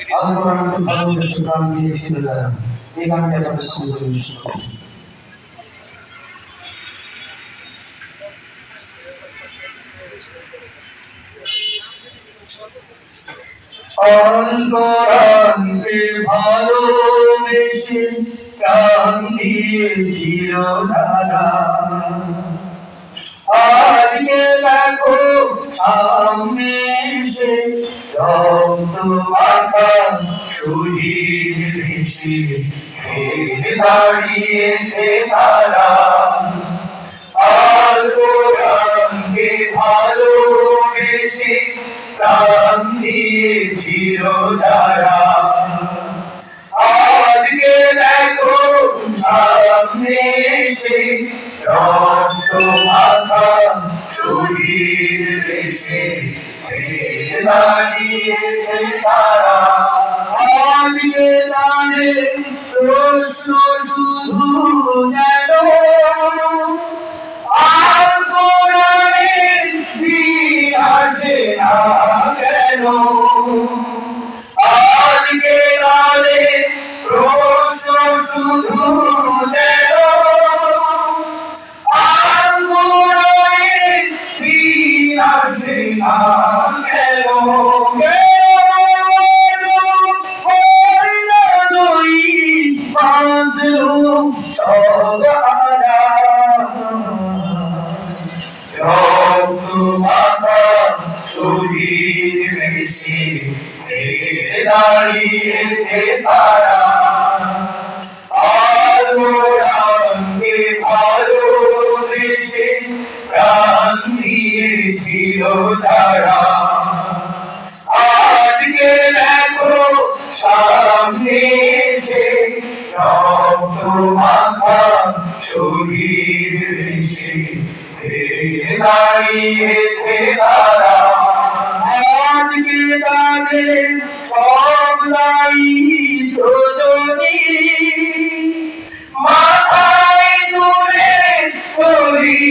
আল্লাহ আমাকে ভালোবেসে গান দিয়েছিল যারা এই গানটা আপনাদের সঙ্গে পরিবেশন করছি। অন্তরান্তে ভালোবেসে প্রাণ দিয়েছিল যারা আজকে দেখো সামনে এসে রক্ত মাখা শরীর ভেসে ফের দাঁড়িয়েছে তারা। আর কোরআনকে ভালোবেসে প্রাণ দিয়েছিল যারা আজকে দেখো সামনে এসে রক্ত মাখা শরীর ভেসে ফের দাঁড়িয়েছে তারা। আজকে তাদের প্রশ্ন শুধু যেন আর কোরআনের দিন আসে না কেন। আজকে তাদের প্রশ্ন শুধু যেন আর কোরআনের দিন আসে না কেন। শরীর ভেসে ফের দাঁড়িয়েছে তারা। আলোরাকে ভালোবেসে প্রাণ দিয়েছিল তারা আজকে দেখো সামনে এসে রক্ত মাখা শরীর ভেসে ফের দাঁড়িয়েছে তারা। আজকে তাদের সব দায়িত্ব যদি মাথায় তুলে চলি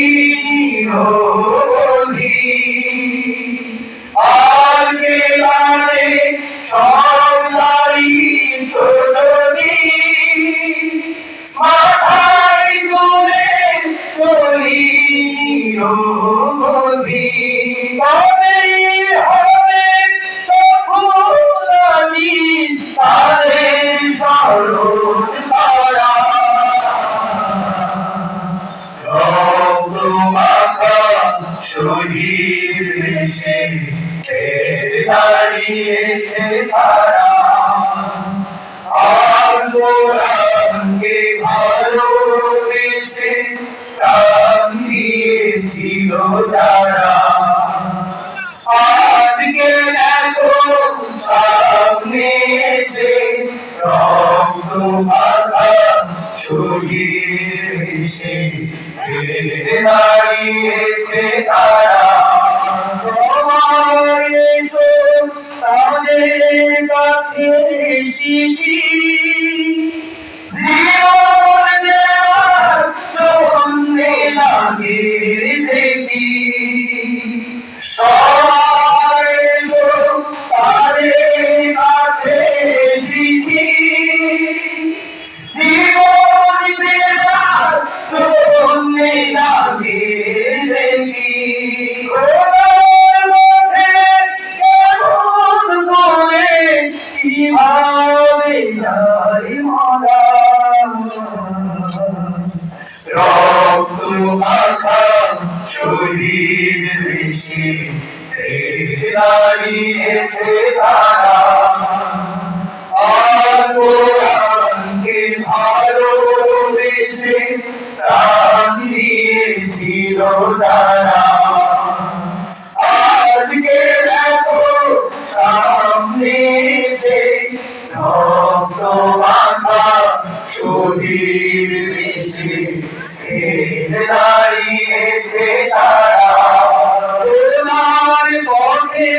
নিরবধি। আজকে তাদের সব দায়িত্ব যদি মাথায় তুলে চলি নিরবধি। শরীর ভেসে ফের দাঁড়িয়েছে তারা। আর কোরআনকে ভালোবেসে প্রাণ দিয়েছিল তারা আজকে দেখো সামনে এসে রক্ত মাখা শরীর ভেসে ফের দাঁড়িয়েছে তারা। সবাই এসো তাদের কাছে শিখি জীবন দেওয়ার জন্য লাগে দেখি। সবাই এসো তাদের কাছে শিখি জীবন দেওয়ার জন্য লাগে দেখি। কিভাবে যাই মারা রক্ত মাখা শরীর ভেসে ফের দাঁড়িয়েছে তারা। আর কোরআনকে ভালোবেসে প্রাণ দিয়েছিল তারা আজকে দেখো সামনে এসে রক্ত মাখা শরীর ভেসে ফের দাঁড়িয়েছে তারা। তোমার পথে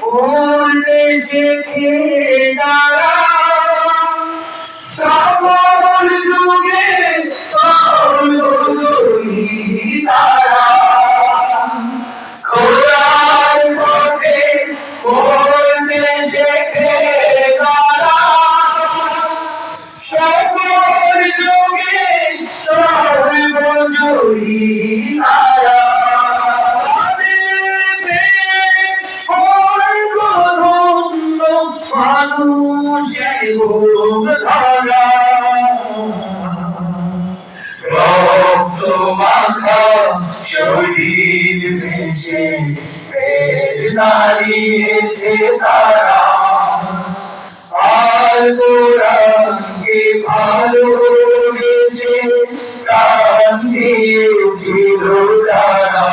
বলতে শেখে তারা সকল যুগে সকল তারা। খোদার পথে বলতে শেখে তারা ঘুম ধরা রক্ত মাখা শহীদ ভেসে ফের দাঁড়িয়েছে তারা আর কোরআনকে ভালোবেসে প্রাণ দিয়েছিল তারা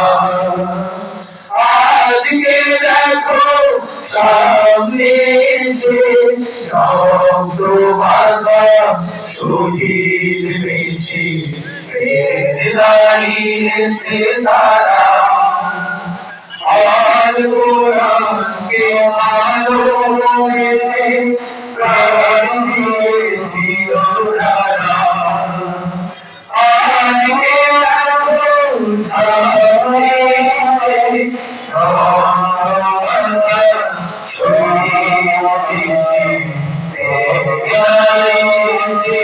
আজকে দেখো সামনে এসে রক্ত মাখা শহীদ বেশি ফের দাঁড়িয়েছে তারা আর কোরআনকে ভালোবেসে প্রাণ দিয়েছিল তারা আজকে দেখো সামনে এসে শহীদ বেশি ফের দাঁড়িয়েছে